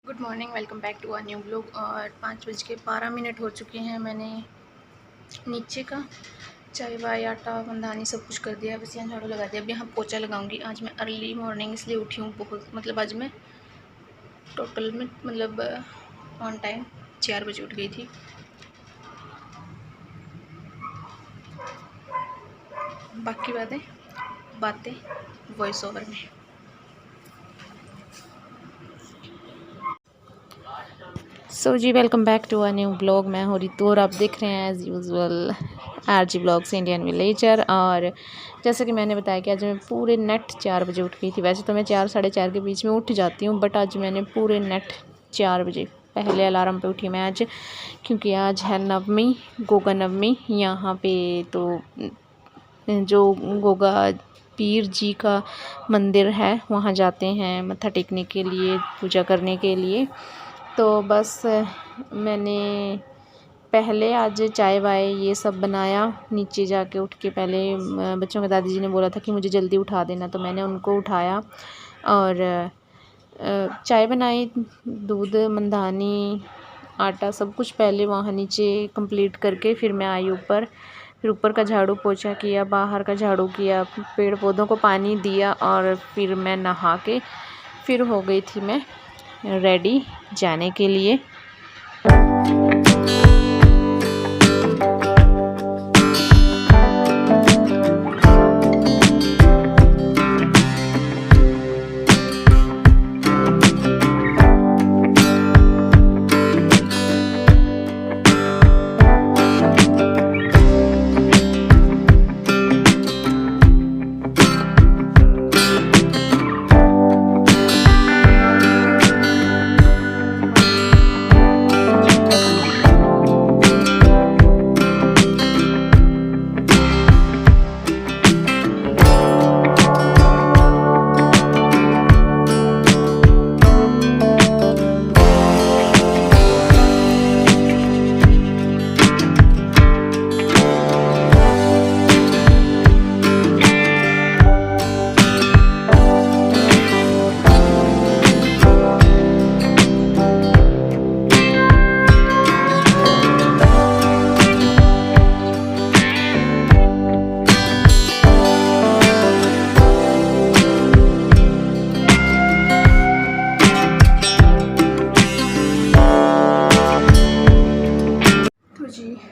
Good morning, welcome back to a new blog. और 5:12 हो चुके हैं। मैंने नीचे का चाय वाय आटा मंदानी सब कुछ कर दिया है, बस यहाँ झाड़ू लगा दिया। अब यहाँ पोछा लगाऊंगी। आज मैं अर्ली मॉर्निंग इसलिए उठी हूँ बहुत, मतलब आज मैं टोटल में मतलब ऑन टाइम 4 बजे उठ गई थी। बाकी बातें वॉइस ओवर में। So ji, welcome back to a new blog. मैं हो रितु और आप देख रहे हैं as usual RG blogs Indian villager. और जैसे कि मैंने बताया कि आज मैं पूरे नेट 4 बजे उठ गई थी। वैसे तो मैं 4 साढ़े 4 के बीच में उठ जाती हूँ, बट आज मैंने पूरे नेट 4 बजे पहले अलार्म पे उठी मैं आज, क्योंकि आज है नवमी, गोगा नवमी। यहाँ पे तो जो गोगा पीर जी का मंदिर है वहाँ जाते हैं मत्था टेकने के लिए, पूजा करने के लिए। तो बस मैंने पहले आज चाय वाय ये सब बनाया। नीचे जाके उठ के पहले बच्चों के दादी जी ने बोला था कि मुझे जल्दी उठा देना, तो मैंने उनको उठाया और चाय बनाई, दूध मंदानी आटा सब कुछ पहले वहाँ नीचे कंप्लीट करके फिर मैं आई ऊपर। फिर ऊपर का झाड़ू पोछा किया, बाहर का झाड़ू किया, पेड़ पौधों को पानी दिया और फिर मैं नहा के फिर हो गई थी मैं रेडी जाने के लिए।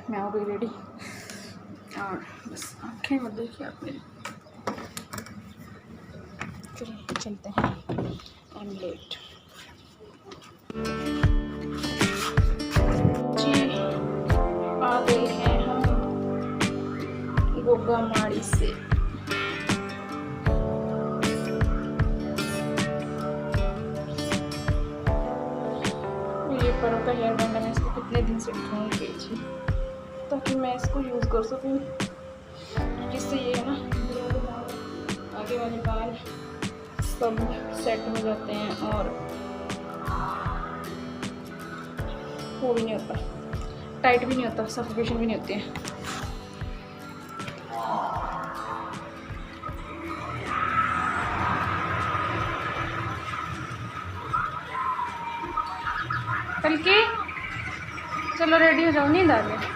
मैं हो गई रेडी और बस आँखें मत देखिए आप मेरी। चलिए चलते हैं, आई एम लेट। जी आ गए हैं हम गोगा माड़ी से। ये परों का हेयर बैंड मैं इसको कितने दिन से ढूंढ रही थी ताकि मैं इसको यूज़ कर सकूँ, जिससे ये है ना आगे वाले बाल सब सेट हो जाते हैं और वो भी नहीं होता, टाइट भी नहीं होता, सफोकेशन भी नहीं होती है। कल की चलो रेडी हो जाओ, नींद आ गया।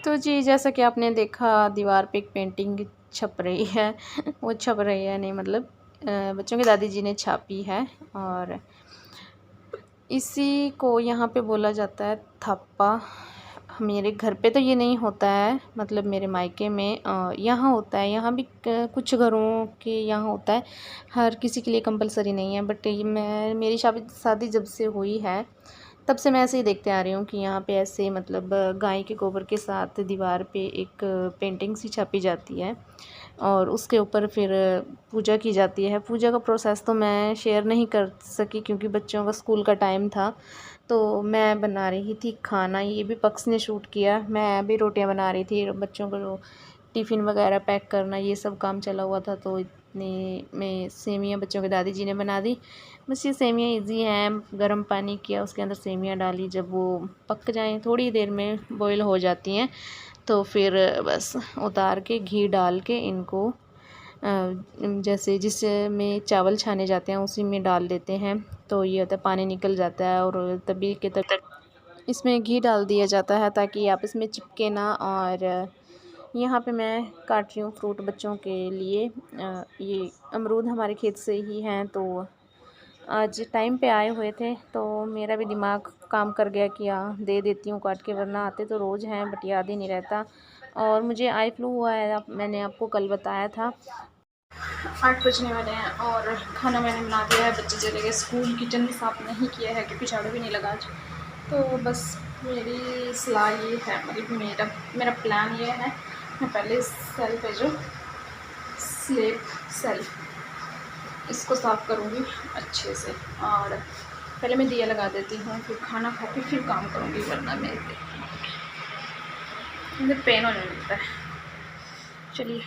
तो जी, जैसा कि आपने देखा दीवार पे एक पेंटिंग छप रही है वो छप रही है नहीं, मतलब बच्चों की दादी जी ने छापी है। और इसी को यहाँ पे बोला जाता है थप्पा। मेरे घर पे तो ये नहीं होता है, मतलब मेरे मायके में यहाँ होता है। यहाँ भी कुछ घरों के यहाँ होता है, हर किसी के लिए कंपलसरी नहीं है। बट ये मेरी शादी जब से हुई है तब से मैं ऐसे ही देखते आ रही हूँ कि यहाँ पे ऐसे मतलब गाय के गोबर के साथ दीवार पे एक पेंटिंग सी छापी जाती है और उसके ऊपर फिर पूजा की जाती है। पूजा का प्रोसेस तो मैं शेयर नहीं कर सकी क्योंकि बच्चों का स्कूल का टाइम था, तो मैं बना रही थी खाना। ये भी पक्ष ने शूट किया, मैं भी रोटियां बना रही थी। बच्चों को टिफ़िन वगैरह पैक करना ये सब काम चला हुआ था, तो इतने में सेमियां बच्चों के दादी जी ने बना दी। बस ये सेमियां इजी हैं, गर्म पानी किया, उसके अंदर सेमियां डाली, जब वो पक जाएं थोड़ी देर में बॉईल हो जाती हैं तो फिर बस उतार के घी डाल के इनको जैसे जिसमें चावल छाने जाते हैं उसी में डाल देते हैं, तो ये होता है पानी निकल जाता है और तभी के तब इसमें घी डाल दिया जाता है ताकि आपस में चिपके ना। और यहाँ पे मैं काट रही हूँ फ्रूट बच्चों के लिए। ये अमरूद हमारे खेत से ही हैं, तो आज टाइम पे आए हुए थे तो मेरा भी दिमाग काम कर गया कि दे देती हूँ काट के, वरना आते तो रोज़ हैं बट याद ही नहीं रहता। और मुझे आई फ्लू हुआ है, मैंने आपको कल बताया था। 8 बजने वाले हैं और खाना मैंने बना दिया है, बच्चे चले गए स्कूल। किचन भी साफ़ नहीं किया है क्योंकि झाड़ू भी नहीं लगा आज। तो बस मेरी सलाह ये है, मतलब मेरा प्लान ये है, मैं पहले सेल्फ है जो स्लेप सेल्फ इसको साफ़ करूँगी अच्छे से, और पहले मैं दिया लगा देती हूँ, फिर खाना खा के फिर काम करूँगी, वरना मुझे पेन होने लगता है। चलिए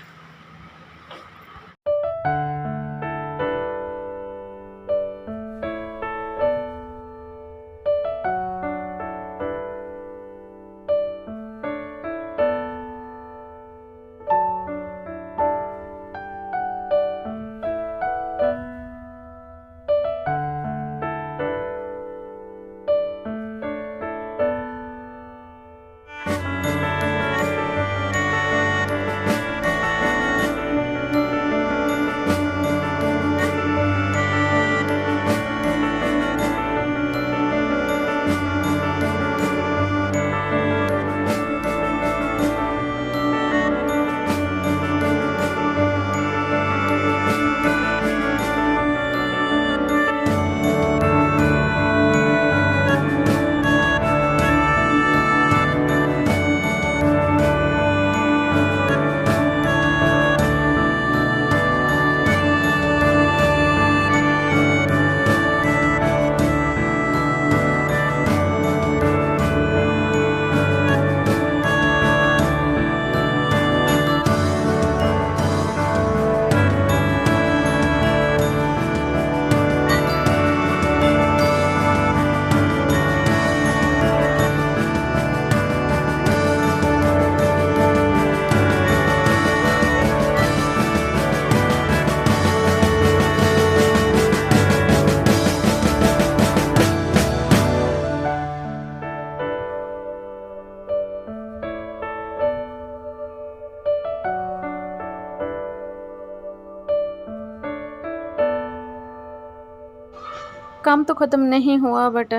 काम तो ख़त्म नहीं हुआ बट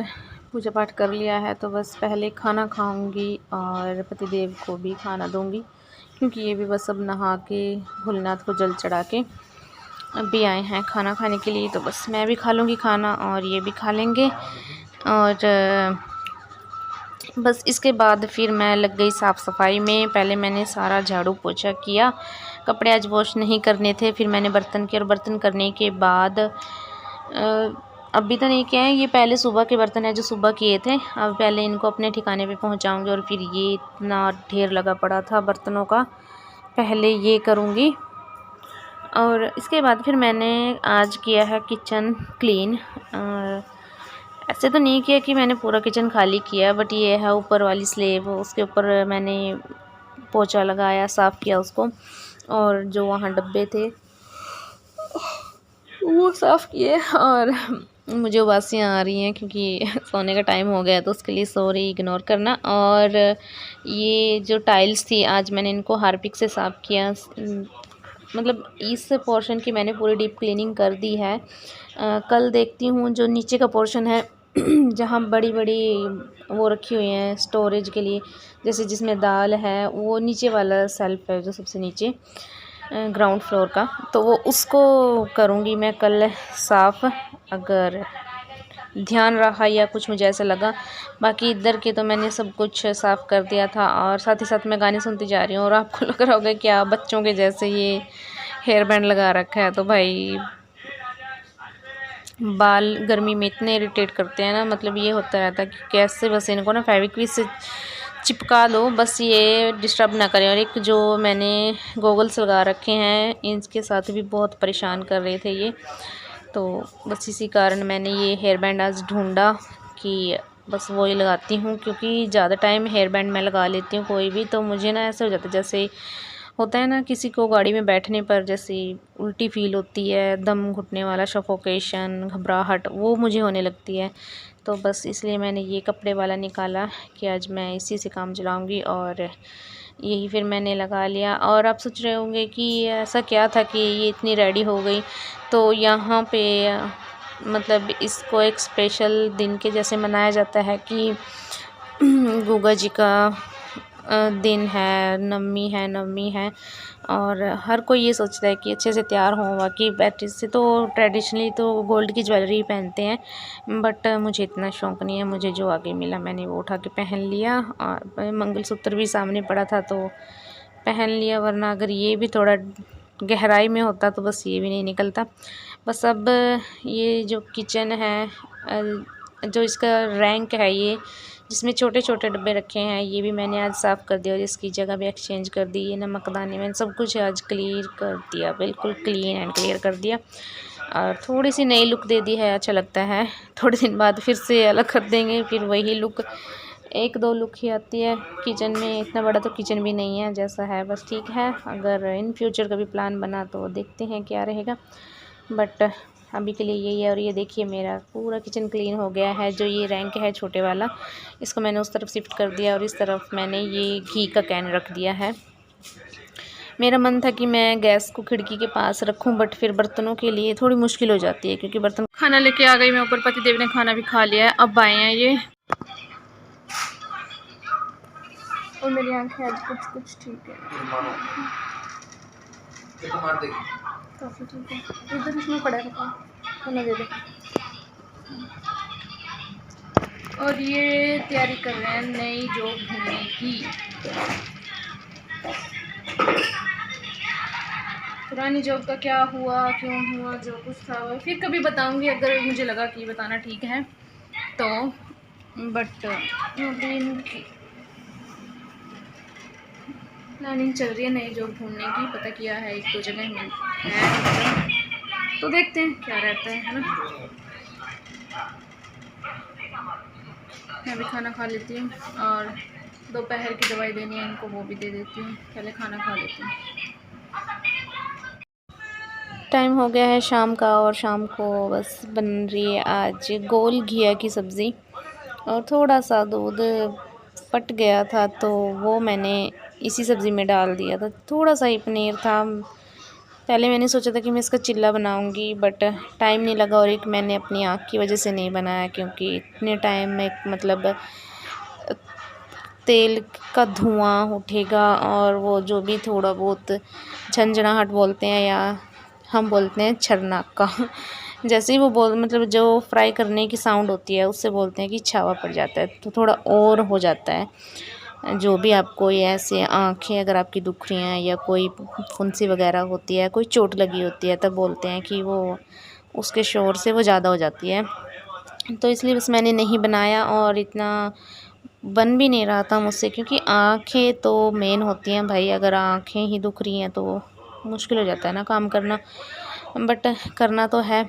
पूजा पाठ कर लिया है, तो बस पहले खाना खाऊंगी और पतिदेव को भी खाना दूंगी क्योंकि ये भी बस अब नहा के भोलेनाथ को जल चढ़ा के अभी आए हैं खाना खाने के लिए। तो बस मैं भी खा लूँगी खाना और ये भी खा लेंगे, और बस इसके बाद फिर मैं लग गई साफ़ सफाई में। पहले मैंने सारा झाड़ू पोछा किया, कपड़े आज वॉश नहीं करने थे, फिर मैंने बर्तन किए और बर्तन करने के बाद अभी तो नहीं किया है, ये पहले सुबह के बर्तन है जो सुबह किए थे। अब पहले इनको अपने ठिकाने पे पहुंचाऊंगी और फिर ये इतना ढेर लगा पड़ा था बर्तनों का, पहले ये करूंगी। और इसके बाद फिर मैंने आज किया है किचन क्लीन। ऐसे तो नहीं किया कि मैंने पूरा किचन खाली किया, बट ये है ऊपर वाली स्लेब, उसके ऊपर मैंने पोछा लगाया, साफ़ किया उसको, और जो वहाँ डब्बे थे वो साफ़ किए। और मुझे उबासियाँ आ रही हैं क्योंकि सोने का टाइम हो गया, तो उसके लिए सॉरी, इग्नोर करना। और ये जो टाइल्स थी आज मैंने इनको हार्पिक से साफ़ किया, मतलब इस पोर्शन की मैंने पूरी डीप क्लीनिंग कर दी है। कल देखती हूँ जो नीचे का पोर्शन है जहाँ बड़ी बड़ी वो रखी हुई हैं स्टोरेज के लिए, जैसे जिसमें दाल है, वो नीचे वाला सेल्फ है जो सबसे नीचे ग्राउंड फ्लोर का, तो वो उसको करूँगी मैं कल साफ़, अगर ध्यान रहा या कुछ मुझे ऐसा लगा। बाकी इधर के तो मैंने सब कुछ साफ़ कर दिया था, और साथ ही साथ मैं गाने सुनती जा रही हूँ। और आपको लग रहा होगा क्या बच्चों के जैसे ये हेयर बैंड लगा रखा है, तो भाई बाल गर्मी में इतने इरिटेट करते हैं ना, मतलब ये होता रहता है कि कैसे बस इनको ना फेविक्विक से चिपका दो, बस ये डिस्टर्ब ना करें। और एक जो मैंने गॉगल्स लगा रखे हैं, इनके साथ भी बहुत परेशान कर रहे थे ये, तो बस इसी कारण मैंने ये हेयर बैंड आज ढूंढा कि बस वही लगाती हूँ, क्योंकि ज़्यादा टाइम हेयर बैंड मैं लगा लेती हूँ कोई भी, तो मुझे ना ऐसे हो जाता है जैसे होता है ना किसी को गाड़ी में बैठने पर जैसे उल्टी फील होती है, दम घुटने वाला, सफोकेशन, घबराहट, वो मुझे होने लगती है। तो बस इसलिए मैंने ये कपड़े वाला निकाला कि आज मैं इसी से काम चलाऊँगी, और यही फिर मैंने लगा लिया। और आप सोच रहे होंगे कि ऐसा क्या था कि ये इतनी रेडी हो गई, तो यहाँ पे मतलब इसको एक स्पेशल दिन के जैसे मनाया जाता है कि गुगा जी का दिन है, नवमी है, और हर कोई ये सोचता है कि अच्छे से तैयार हों। बाकी वैसे से तो ट्रेडिशनली तो गोल्ड की ज्वेलरी पहनते हैं, बट मुझे इतना शौक़ नहीं है। मुझे जो आगे मिला मैंने वो उठा के पहन लिया, और मंगलसूत्र भी सामने पड़ा था तो पहन लिया, वरना अगर ये भी थोड़ा गहराई में होता तो बस ये भी नहीं निकलता। बस अब ये जो किचन है, जो इसका रैंक है, ये जिसमें छोटे छोटे डब्बे रखे हैं, ये भी मैंने आज साफ़ कर दिया और इसकी जगह भी एक्सचेंज कर दी। ये नमकदानी मैंने सब कुछ आज क्लियर कर दिया, बिल्कुल क्लीन एंड क्लियर कर दिया, और थोड़ी सी नई लुक दे दी है। अच्छा लगता है, थोड़े दिन बाद फिर से अलग कर देंगे, फिर वही लुक, एक दो लुक ही आती है किचन में। इतना बड़ा तो किचन भी नहीं है, जैसा है बस ठीक है। अगर इन फ्यूचर का भी प्लान बना तो देखते हैं क्या रहेगा, बट अभी के लिए यही है। और ये देखिए मेरा पूरा किचन क्लीन हो गया है। जो ये रैंक है छोटे वाला, इसको मैंने उस तरफ शिफ्ट कर दिया, और इस तरफ मैंने ये घी का कैन रख दिया है। मेरा मन था कि मैं गैस को खिड़की के पास रखूं, बट फिर बर्तनों के लिए थोड़ी मुश्किल हो जाती है, क्योंकि बर्तन। खाना लेके आ गई मैं ऊपर, पतिदेव ने खाना भी खा लिया है, अब आए हैं ये, और मेरी आंखें आज कुछ ठीक है, काफ़ी ठीक है। इधर इसमें पड़ा है, खाना दे दे। और ये तैयारी कर रहे हैं नई जॉब ढूंढने की। पुरानी जॉब का क्या हुआ, क्यों हुआ, जो कुछ था वो फिर कभी बताऊंगी, अगर मुझे लगा कि बताना ठीक है तो। बट इनकी प्लानिंग चल रही है नई जॉब ढूंढने की, पता किया है 1-2 जगह में है, तो देखते हैं क्या रहता है ना। मैं भी खाना खा लेती हूँ, और दोपहर की दवाई देनी है इनको, वो भी दे देती हूँ। पहले खाना खा लेती हूँ। टाइम हो गया है शाम का, और शाम को बस बन रही है आज गोल घिया की सब्ज़ी, और थोड़ा सा दूध फट गया था तो वो मैंने इसी सब्ज़ी में डाल दिया था। थोड़ा सा ही पनीर था, पहले मैंने सोचा था कि मैं इसका चिल्ला बनाऊंगी, बट टाइम नहीं लगा, और एक मैंने अपनी आँख की वजह से नहीं बनाया, क्योंकि इतने टाइम में मतलब तेल का धुआं उठेगा, और वो जो भी थोड़ा बहुत झंझनाहट बोलते हैं, या हम बोलते हैं छरनाका, जैसे ही वो मतलब जो फ्राई करने की साउंड होती है उससे बोलते हैं कि छावा पड़ जाता है, तो थोड़ा और हो जाता है। जो भी आपको ये ऐसे आँखें अगर आपकी दुख रही हैं, या कोई फुंसी वगैरह होती है, कोई चोट लगी होती है, तब बोलते हैं कि वो उसके शोर से वो ज़्यादा हो जाती है। तो इसलिए बस मैंने नहीं बनाया, और इतना बन भी नहीं रहा था मुझसे, क्योंकि आँखें तो मेन होती हैं भाई। अगर आँखें ही दुख रही हैं तो मुश्किल हो जाता है ना काम करना, बट करना तो है,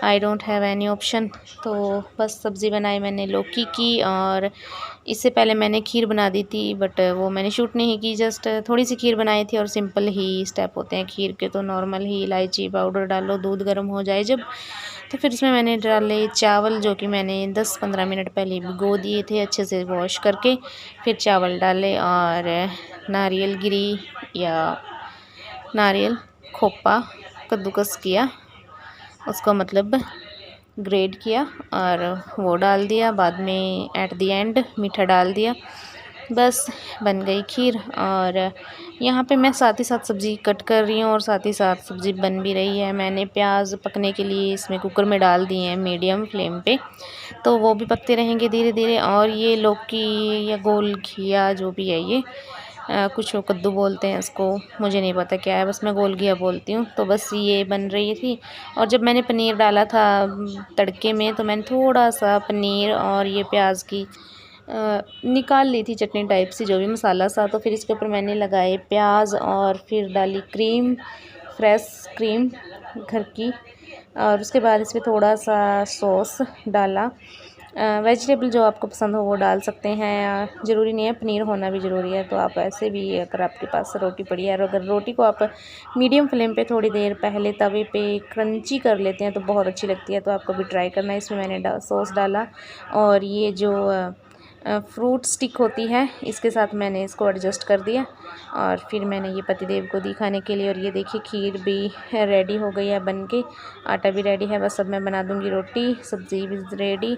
I don't have any option. तो बस सब्ज़ी बनाई मैंने लौकी की, और इससे पहले मैंने खीर बना दी थी, बट वो मैंने शूट नहीं की, जस्ट थोड़ी सी खीर बनाई थी। और सिंपल ही स्टेप होते हैं खीर के, तो नॉर्मल ही इलायची पाउडर डालो, दूध गर्म हो जाए जब, तो फिर इसमें मैंने डाले चावल, जो कि मैंने 10-15 मिनट पहले भिगो दिए थे अच्छे से वॉश करके। फिर चावल डाले, और नारियल गिरी या नारियल खोपा कद्दूकस किया, उसको मतलब ग्रेट किया और वो डाल दिया। बाद में एट द एंड मीठा डाल दिया। बस बन गई खीर। और यहाँ पे मैं साथ ही साथ सब्ज़ी कट कर रही हूँ और साथ ही साथ सब्ज़ी बन भी रही है। मैंने प्याज पकने के लिए इसमें कुकर में डाल दिए हैं मीडियम फ्लेम पे, तो वो भी पकते रहेंगे धीरे धीरे। और ये लौकी या गोल घिया जो भी है ये कुछ लोग कद्दू बोलते हैं इसको, मुझे नहीं पता क्या है, बस मैं गोल घिया बोलती हूँ। तो बस ये बन रही थी। और जब मैंने पनीर डाला था तड़के में, तो मैंने थोड़ा सा पनीर और ये प्याज की निकाल ली थी चटनी टाइप सी, जो भी मसाला सा। तो फिर इसके ऊपर मैंने लगाए प्याज और फिर डाली क्रीम, फ्रेश क्रीम घर की। और उसके बाद इसमें थोड़ा सा सॉस डाला। वेजिटेबल जो आपको पसंद हो वो डाल सकते हैं, ज़रूरी नहीं है पनीर होना भी ज़रूरी है। तो आप ऐसे भी, अगर आपके पास रोटी पड़ी है और अगर रोटी को आप मीडियम फ्लेम पे थोड़ी देर पहले तवे पे क्रंची कर लेते हैं तो बहुत अच्छी लगती है। तो आपको भी ट्राई करना है। इसमें मैंने सॉस डाला और ये जो फ्रूट स्टिक होती है इसके साथ मैंने इसको एडजस्ट कर दिया। और फिर मैंने ये पतिदेव को दी खाने के लिए। और ये देखिए खीर भी रेडी हो गई है बन के, आटा भी रेडी है। बस अब मैं बना दूँगी रोटी, सब्ज़ी भी रेडी।